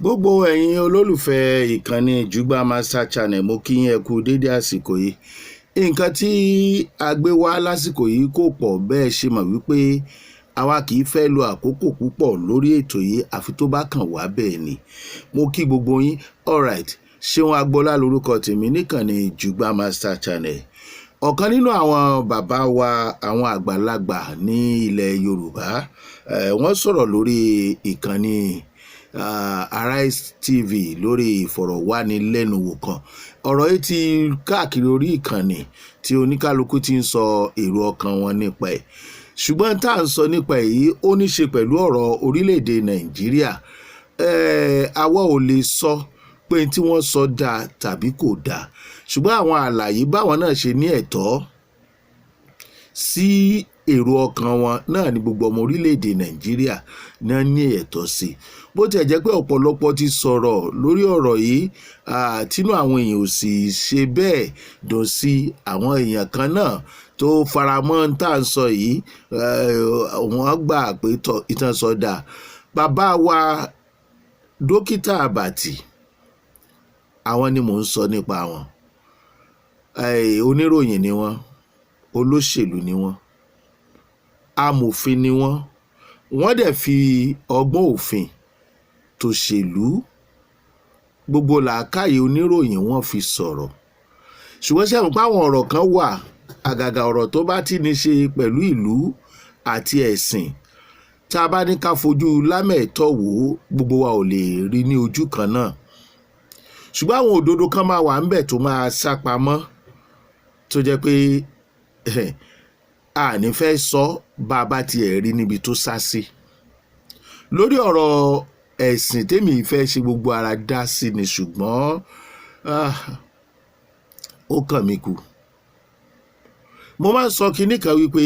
Gbogbo ẹ̀yin olólùfẹ́ ìkànnì Jugba Master Channel mo kí yín ẹ kú dédé àsìkò yìí. Nǹkan tí a gbé wá lásìkò yìí kò pọ̀ bẹ́ẹ̀ ṣe mọ̀ wípé àwa kì í fẹ́ lo àkókò púpọ̀ lórí ètò yìí àfi tó bá kàn wá bẹ́ẹ̀ ni. Mo kí gbogbo yín. Alright, Ṣeun Agboola lórúkọ tèmi níkànnì Jugba Master Channel. Ọ̀kan nínú àwọn bàbá wa àwọn àgbàlagbà ní ilẹ̀ Yorùbá wọ́n sọ̀rọ̀ lórí ìkànnì Arise TV lórí ìfọ̀rọ̀wánilẹ́nuwò kan. Ọ̀rọ̀ yìí ti káàkiri orí ìkànnì tí oníkálukú ti ń sọ èrò ọkàn wọn nípa ẹ̀. Ṣùgbọ́n tá à ń sọ nípa èyí ó ní ṣe pẹ̀lú ọ̀rọ̀ orílẹ̀-èdè Nàìjíríà. Àwa ò lè sọ pé tí wọ́n sọ dáa tàbí kò dáa. Ṣùgbọ́n àwọn àlàyé báwọn náà ṣe ní ẹ̀tọ́ sí èrò ọkàn wọn náà ni gbogbo ọmọ orílẹ̀-èdè Nàìjíríà náà ní ẹ̀tọ́ sí. Bó tiẹ̀ jẹ́ pé ọ̀pọ̀lọpọ̀ ti sọ̀rọ̀ lórí ọ̀rọ̀ yìí tínú àwọn èèyàn ò sì ṣe bẹ́ẹ̀ dùn sí àwọn èèyàn kan náà tó faramọ́ ń tà ń sọ yìí wọ́n gbà pé ìtàn sọ dáa. Bàbá wa Dókítà Àbàtì àwọn ni mò ń sọ nípa wọn. Oníròyìn ni wọ́n, olóṣèlú ni wọ́n, amòfin ni wọ́n, wọ́n dẹ̀ fi ọgbọ́n òfin tòṣèlú gbogbo làákàyè oníròyìn wọ́n fi sọ̀rọ̀. Ṣùgbọ́n ṣé àwọn páwọn ọ̀rọ̀ kan wà àgàgà ọ̀rọ̀ tó bá ti ní ṣe pẹ̀lú ìlú àti ẹ̀sìn tá a bá ní ká fojú lámẹ̀tọ́ wò ó gbogbo wa ò lè rí ní ojú kan náà. Ṣùgbọ́n àwọn òdodo kan máa wà ńbẹ̀ tó máa sá pamọ́ tó jẹ́ pé a ní fẹ́ sọ bá a bá tiẹ̀ rí níbi tó sá sí. Lórí ọ̀rọ̀ ẹ̀sìn tèmi fẹ́ ṣe gbogbo ara dá sí ni ṣùgbọ́n ó kàn mí kù. Mo máa ń sọ kinní kan wípé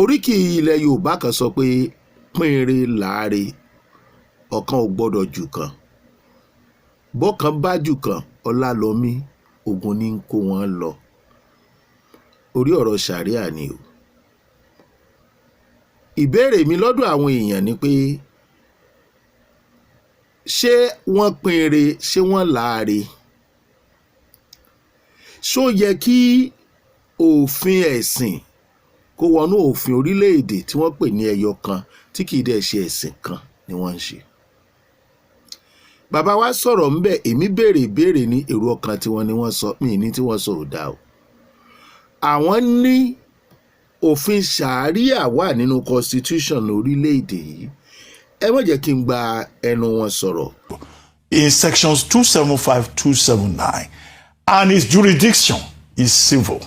oríkì ilẹ̀ Yorùbá kan sọ pé pínre láre ọ̀kan ò gbọ́dọ̀ jù kan. Bọ́kan bá jù kan ọlá lọ mí ogun ní kó wọn lọ. Orí ọ̀rọ̀ ṣàríà ni o. Ìbéèrè mi lọ́dọ̀ àwọn èèyàn ni pé ṣé wọ́n pínre ṣé wọ́n láre? Ṣó yẹ kí òfin ẹ̀sìn kó wọnú òfin orílẹ̀-èdè tí wọ́n pè ní ẹyọ kan tí kì í dẹ̀ ṣe ẹ̀sìn kan ni wọ́n ń ṣe? Bàbá wa sọ̀rọ̀ ńbẹ̀ èmi béèrè ìbéèrè ní èrò ọkàn tiwọn ni wọ́n sọ mí ní tí wọ́n sọ ò dáa o. Àwọn ní òfin ṣàríà wà nínú constitution orílẹ̀-èdè yìí. Ẹ má jẹ́ kí n gba ẹnu wọn sọ̀rọ̀. In sections 275, 279, and its jurisdiction is civil.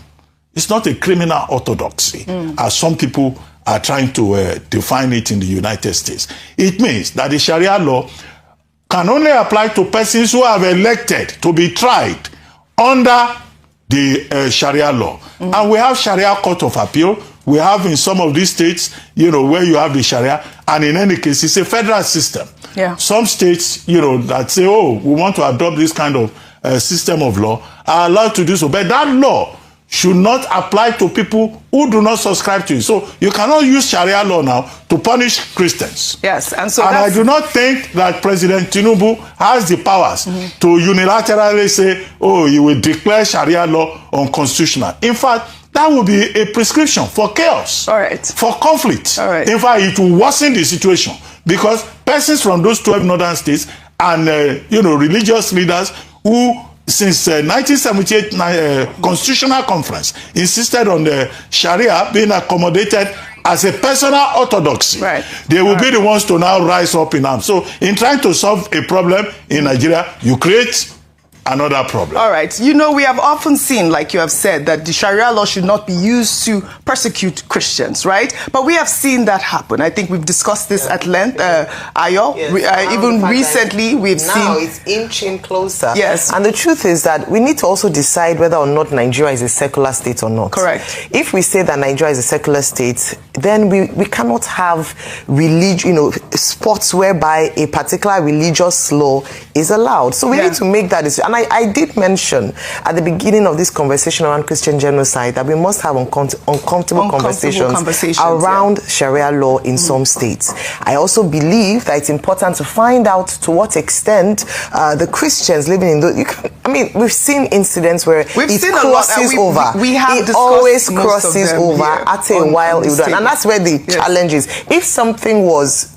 It's not a criminal orthodoxy, as some people are trying to define it in the United States. It means that the Sharia law can only apply to persons who have elected to be tried under the Sharia law. And we have Sharia Court of Appeal. We have in some of these states, where you have the Sharia. And in any case, it's a federal system. Yeah. Some states, that say, oh, we want to adopt this kind of system of law are allowed to do so. But that law should not apply to people who do not subscribe to it. So you cannot use Sharia law now to punish Christians. Yes, and I do not think that President Tinubu has the powers to unilaterally say, oh, you will declare Sharia law unconstitutional. In fact, that would be a prescription for chaos, all right, for conflict. All right. In fact, it will worsen the situation because persons from those 12 northern states and, religious leaders who since 1978 Constitutional Conference insisted on the Sharia being accommodated as a personal orthodoxy. Right. They will be the ones to now rise up in arms. So in trying to solve a problem in Nigeria, you create another problem. All right. We have often seen, like you have said, that the Sharia law should not be used to persecute Christians, right? But we have seen that happen. I think we've discussed this at length. Ayo, yes. Even recently, we've seen... Now it's inching closer. Yes. And the truth is that we need to also decide whether or not Nigeria is a secular state or not. Correct. If we say that Nigeria is a secular state, then we cannot have sports whereby a particular religious law is allowed. So we need to make that decision. And I did mention at the beginning of this conversation around Christian genocide that we must have uncomfortable conversations around Sharia law in some states. I also believe that it's important to find out to what extent the Christians living in those. We've seen incidents where it crosses over. It always crosses over after a while, and that's where the challenge is. If something was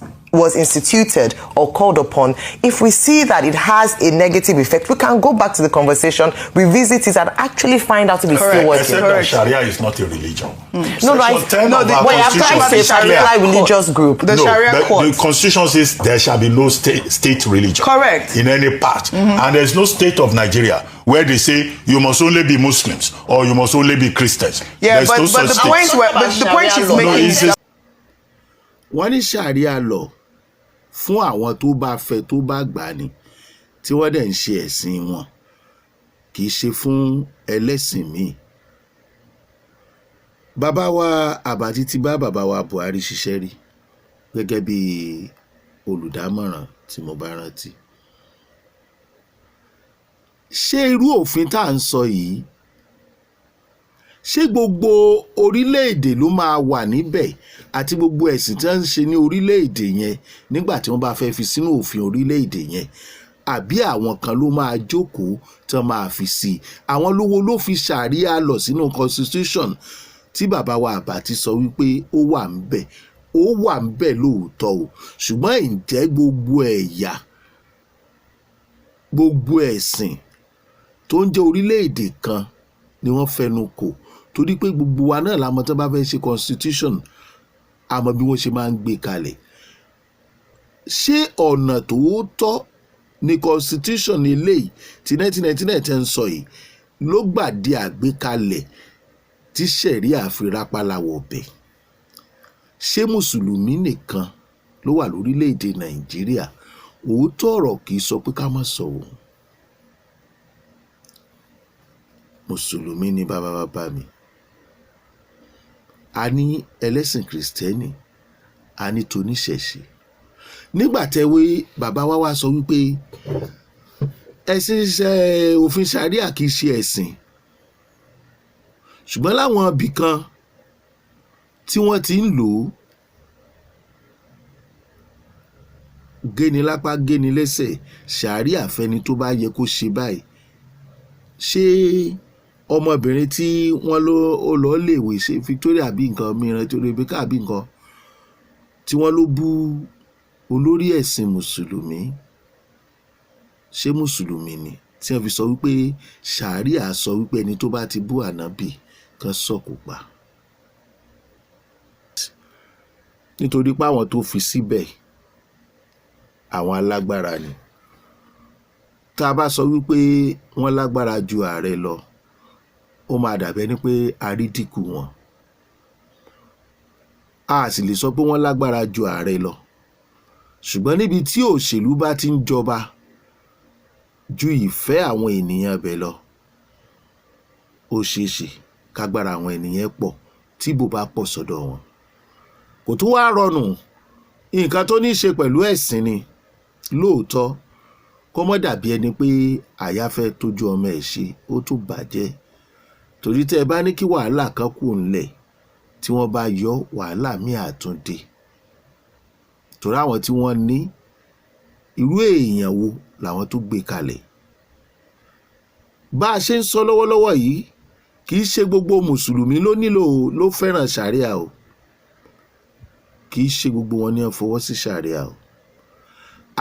instituted or called upon, if we see that it has a negative effect, we can go back to the conversation, revisit it, and actually find out if it's still working. Except that Sharia is not a religion. Sharia religious group. The Sharia court. The Constitution says there shall be no state religion. Correct. In any part. And there's no state of Nigeria where they say you must only be Muslims or you must only be Christians. Yeah, but the point she's making is that wọ́n ní Sharia law fún àwọn tó bá fẹ́ tó bá gbà ní tí wọ́n dẹ̀ ń ṣe ẹ̀sìn wọn, kì í ṣe fún ẹlẹ́sìn míì. Bàbá wa Àbàtì ti bá bàbá wa Buhari ṣiṣẹ́ rí gẹ́gẹ́ bí olùdámọ̀ràn tí mo bá rántí. Ṣé irú òfin tá à ń sọ yìí, ṣé gbogbo orílẹ̀-èdè ló máa wà níbẹ̀ àti gbogbo ẹ̀sìn tí wọ́n ń ṣe ní orílẹ̀-èdè yẹn nígbà tí wọ́n bá fẹ́ fi sínú òfin orílẹ̀-èdè yẹn, àbí àwọn kan ló máa jókòó tí wọ́n máa fi sí i? Àwọn lówó ló fi Sharia law sínú constitution tí bàbá wa Àbàtì sọ wípé ó wà ń bẹ̀ lóòótọ́ o, ṣùgbọ́n ǹjẹ́ gbogbo ẹ̀yà gbogbo ẹ̀sìn tó ń jẹ́ orílẹ̀-èdè kan ni wọ́n fẹnu kò? Torí pé gbogbo wa náà la mọ̀ tí wọ́n bá fẹ́ ṣe constitution, àmọ́ bí wọ́n ṣe máa ń gbé kalẹ̀. Ṣé ọ̀nà tòótọ́ ni constitution eléyìí tí 1999 tẹ́ ń sọ yìí ló gbà di àgbékalẹ̀ tí Sharia fi rápálá wọ̀ bẹ̀? Ṣé mùsùlùmí nìkan ló wà lórílẹ̀‐èdè Nàìjíríà? Òótọ́ ọ̀rọ̀ kì í sọ pé ká má sọ òun. Mùsùlùmí ni bàbá mi, a ní ẹlẹ́sìn kìrìsìtẹ́nì, a ní toníṣẹ̀ṣe. Nígbà tẹ́wé bàbá wa wá sọ wípé òfin Sharia kì í ṣe ẹ̀sìn, ṣùgbọ́n láwọn ibì kan tí wọ́n ti ń lò ó, géni lápá géni lẹ́sẹ̀, Sharia fẹ́ni tó bá yẹ kó ṣe báyìí. Ṣé ọmọbìnrin tí wọ́n lọ léèwé ṣe Victoria bí nǹkan mìíràn tí Rebecca bí nǹkan tí wọ́n ló bú olórí ẹ̀sìn mùsùlùmí, ṣé mùsùlùmí ni tí wọ́n fi sọ wípé Sharia sọ wípé ẹni tó bá ti bú ànábì kan sọ̀kò pa? Nítorí pé àwọn tó fi síbẹ̀ àwọn alágbára ni. Tá a bá sọ wípé wọ́n lágbára ju ààrẹ lọ, ó máa dàbẹ́ ní pé àrídìkù wọn. A sì lè sọ pé wọ́n lágbára ju ààrẹ lọ, ṣùgbọ́n níbi tí òṣèlú bá ti ń jọba ju ìfẹ́ àwọn ènìyàn bẹ̀ lọ, ó ṣeé ṣe kágbára àwọn ènìyàn pọ̀ tí ìbò bá pọ̀ sọ́dọ̀ wọn. Kò tún wá rọrùn, nǹkan tó ní í ṣe pẹ̀lú ẹ̀sìn ni lóòótọ́, kó mọ́ dàbí ẹni pé àyà fẹ́ tójú ọmọ ẹ̀ ṣe, ó tún bàjẹ́. Torí tẹ́ ẹ bá ní kí wàhálà kan kù ńlẹ̀, tí wọ́n bá yọ wàhálà míì àtúndé. Torí àwọn tí wọ́n ní irú èèyàn wo làwọn tó gbé kalẹ̀. Bá a ṣe ń sọ lọ́wọ́lọ́wọ́ yìí, kì í ṣe gbogbo mùsùlùmí ló fẹ́ràn Sharia o, kì í ṣe gbogbo wọn ni wọ́n fọwọ́ sí Sharia o.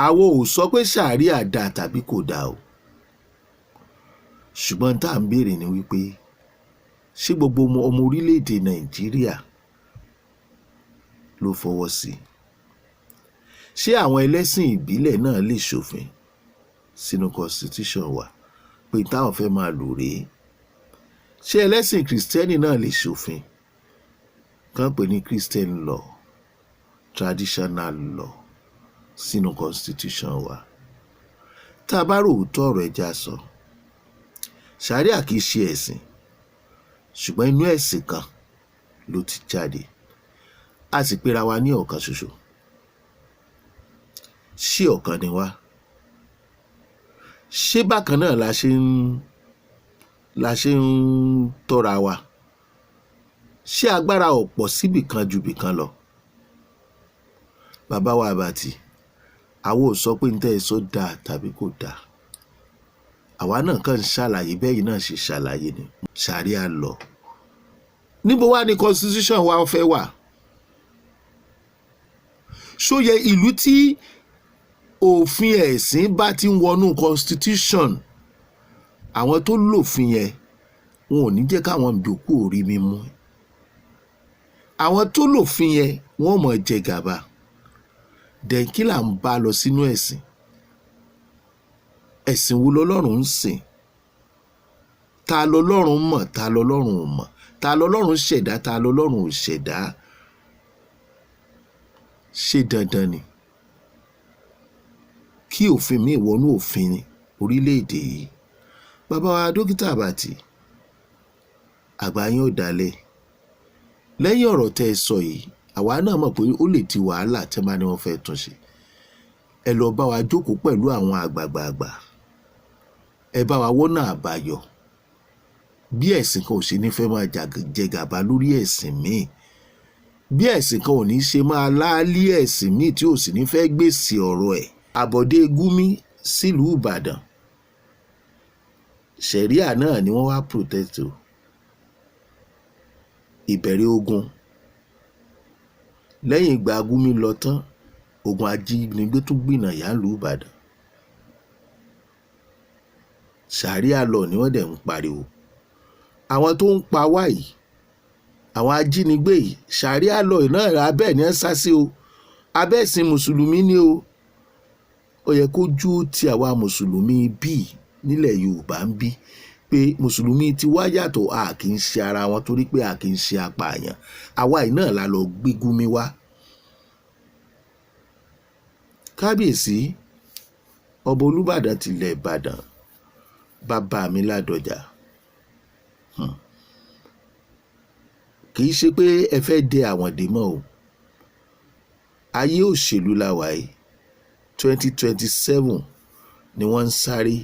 Àwọn ò sọ pé Sharia dá tàbí kò dá o, ṣùgbọ́n tá à ń béèrè ni wípé ṣé gbogbo ọmọ orílẹ̀-èdè Nàìjíríà ló fọwọ́ sí? Ṣé àwọn ẹlẹ́sìn ìbílẹ̀ náà lè ṣòfin sínú constitution wa pé táwọn fẹ́ máa lò rèé? Ṣé ẹlẹ́sìn kìrìsìtẹ́nì náà lè ṣòfin kán pè ní Christian law, traditional law sínú constitution wa? Tá a bá rò òótọ́ ọ̀rọ̀ ẹja sọ, Sharia kì í ṣe ẹ̀sìn, ṣùgbọ́n inú ẹ̀sìn kan ló ti jáde, a sì pera wa ní ọ̀kan ṣoṣo. Ṣé ọ̀kan ni wá? ṣé bákan náà la ṣe ń tọ́ra wa? Ṣé agbára ọ̀pọ̀ síbì kan ju bì kan lọ? Bàbá wa Àbàtì, àwa ò sọ pé ní tẹ́ ẹ sọ dáa tàbí kò dáa. Àwa náà kàn ń ṣàlàyé bẹ́yìn náà ṣe ṣàlàyé ni. Sharia law. Níbo wá ní constitution wa fẹ́ wà? Ṣó yẹ ìlú tí òfin ẹ̀sìn bá ti ń wọnú constitution, àwọn tó lòfin yẹn wọn ò ní jẹ́ káwọn ìdòkú orí mímú. Àwọn tó lòfin yẹn wọ́n mọ̀ jẹ gàba. Dẹ̀ kí là ń bá lọ sínú ẹ̀sìn? Ẹ̀sìn wo lọ́lọ́run ń sìn? Ta lọ́lọ́run mọ̀, ta lọ́lọ́run ò mọ̀? Ta lọ́lọ́run ṣẹ̀dá, ta lọ́lọ́run ò ṣẹ̀dá? Ṣé dandan ni kí òfin mi wọnú òfin orílẹ̀-èdè yìí? Bàbá wa dókítà Àbàtì, àgbà yín ò dalẹ̀. Lẹ́yìn ọ̀rọ̀ tẹ́ ẹ sọ yìí, àwa náà mọ̀ pé ó lè di wàhálà tẹ́ máa ní wọ́n fẹ́ tún ṣe. Ẹ lọ bá wa jókòó pẹ̀lú àwọn àgbààgbà. Ẹ bá wa wọ́nà àbáyọ. Bí ẹ̀sìn kan ò ṣe ní fẹ́ máa jẹ gàba lórí ẹ̀sìn míì. Bí ẹ̀sìn kan ò ní ṣe máa láálí ẹ̀sìn míì tí ò sì ní fẹ́ gbèsè ọ̀rọ̀ ẹ̀. Àbọ̀dé Gúmí sílùú Ìbàdàn. Ṣẹ̀ríà náà ni wọ́n wá protect o. Ìbẹ̀rẹ̀ ogun. Lẹ́yìn ìgbà Gúmí lọ tán, ogun ajínigbé tún gbìnà yá lù Ìbàdàn. Sharia law ni wọ́n dẹ̀ ń pariwo. Àwọn tó ń pa wá yìí, àwọn ajínigbé yìí, Sharia law náà abẹ́ ní ẹ́ sá sí o. Abẹ́ ẹ̀sìn Mùsùlùmí ni o. Ó yẹ kó jú ti àwa Mùsùlùmí bíi nílẹ̀ Yorùbá ń bí pé Mùsùlùmí ti wá yàtọ̀, a kì í ṣe ara wọn torí pé a kì í ṣe apààyàn. Àwa yìí náà la lọ gbé Gúmí wá. Kábíyèsí ọba Olúbàdàn tilẹ̀ Ìbàdàn, bàbá mi Ládọjà. Kì í ṣe pé ẹ fẹ́ dẹ àwọn dè mọ́ o. Ayé òṣèlú la wà yìí. 2027 ni wọ́n ń sáré.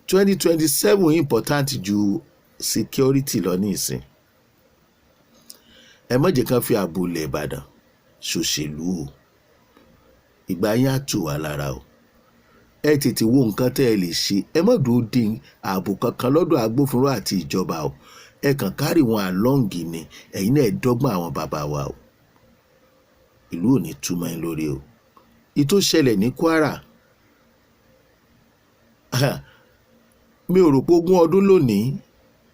2027 important ju security lọ ní ìsìn. Ẹ má jẹ́ kán fi ààbò ilẹ̀ Ìbàdàn ṣòṣèlú o. Ìgbà yín á tù wá lára o. Ẹ tètè wo nǹkan tẹ́ ẹ lè ṣe. Ẹ má dúró dín ààbò kankan lọ́dọ̀ agbófinró àti ìjọba o. Ẹ kàn kárì wọn àlọ́ǹgì ni. Ẹ̀yin náà ẹ dọ́gbọ́n àwọn bàbá wa o. Ìlú ò ní túmọ̀ ẹ lórí o. Ìtó ṣẹlẹ̀ ní Kwara. Mi ò rò pé 20 ọdún lónìí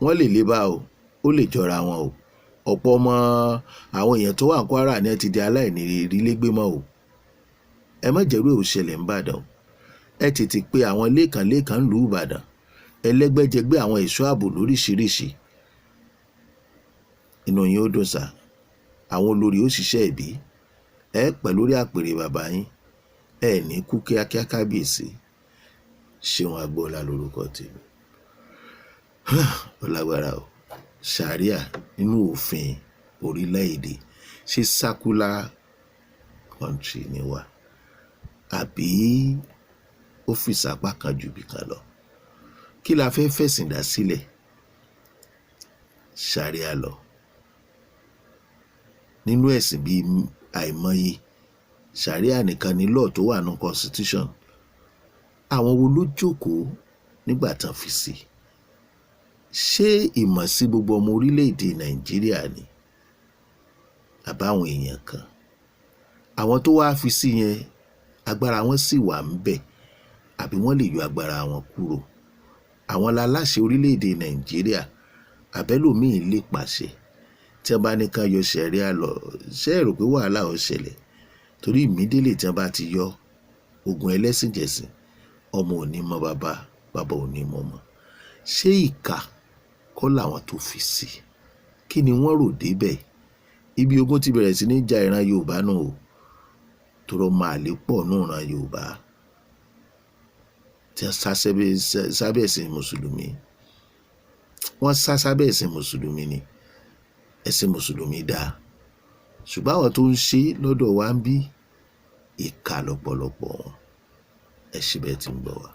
wọ́n lè lé bá o. Ó lè jọra wọn o. Ọ̀pọ̀ ọmọ àwọn èèyàn tó wà ní Kwara ni ẹ ti di aláìní rílégbé mọ́ o. Ẹ má jẹ́rú ẹ̀ ò ṣẹlẹ̀ ń Ìbàdàn. Ẹ tètè pe àwọn lẹ́ẹ̀kan lù Ìbàdàn. Ẹlẹ́gbẹ́jẹgbẹ́ àwọn ẹ̀ṣọ́ ààbò lóríṣiríṣi. Inú yín ó dùn sá. Àwọn olórí ó ṣiṣẹ́ ìbí. Ẹ pẹ̀ lórí àpèrè bàbá yín. Ẹ ní kú kíákíá kábíyèsí. Ṣeun Agboola lórúkọ tèmi. Ó lágbára o. Sharia nínú òfin orílẹ̀-èdè. Ṣé secular country ni wá? Àbí ó fi sàpá kan jù bí kan lọ? Kí la fẹ́ fẹ̀sìn dá sílẹ̀? Sharia law. Nínú ẹ̀sìn bíi àìmọye, Sharia nìkan ni law tó wà ní constitution. Àwọn wo ló jókòó nígbà tán fi sí? Ṣé ìmọ̀ sí gbogbo ọmọ orílẹ̀-èdè Nàìjíríà ni? Àbáwọn èèyàn kan. Àwọn tó wá fi sí yẹn, agbára wọn sì wà ń bẹ̀. Àbí wọ́n lè yọ agbára wọn kúrò? Àwọn láláṣẹ orílẹ̀-èdè Nàìjíríà, àbẹ́lòmíì lè pàṣẹ. Tí wọ́n bá ní ká yọ Sharia law, ṣé ẹ rò pé wàhálà ó ṣẹlẹ̀? Torí ìmídélé tí wọ́n bá ti yọ ogun ẹlẹ́sìnjẹsìn, ọmọ ò ní mọ bàbá, bàbá ò ní mọ ọmọ. Ṣé ìkà kọ́ làwọn tó fi sí? Kí ni wọ́n rò débẹ̀? Ibi ogun ti bẹ̀rẹ̀ sí ní ja ìran Yorùbá náà o. Torọ máa lè pọ̀ náà ìran Yorùbá. Tí wọ́n sá sábẹ́ ẹ̀sìn Mùsùlùmí. Wọ́n sá sábẹ́ ẹ̀sìn Mùsùlùmí ni. Ẹ̀sìn Mùsùlùmí dáa. Ṣùgbọ́n àwọn tó ń ṣe lọ́dọ̀ wa ń bí ìkà lọ́pọ̀lọpọ̀ wọn. Ẹ ṣe bẹ́ẹ̀ tí ń bọ̀ wá.